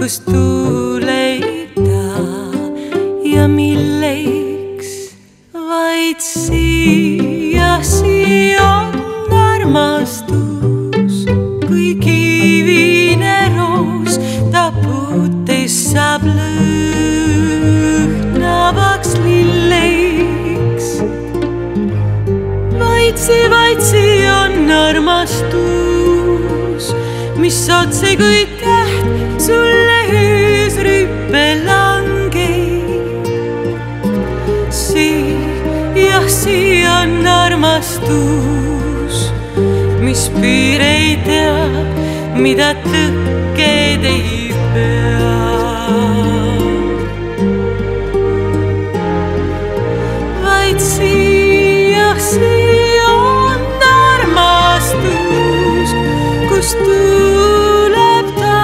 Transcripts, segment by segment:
kus tuuleita ja milleks vaid siia on armastus, kui kivine roos ta puuteis saab lõhnavaks lilleks. Vaitsi on armastus, mis otse kui täht sulle hüüsrüppe langeid. Siia on armastus, mis piir ei tea, mida tõkked ei pea. Vaid siia on armastus, kus tuleb ta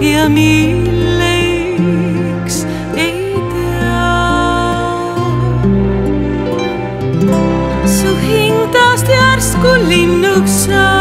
ja milleks ei tea. Su hing taast järsku linnuks saab.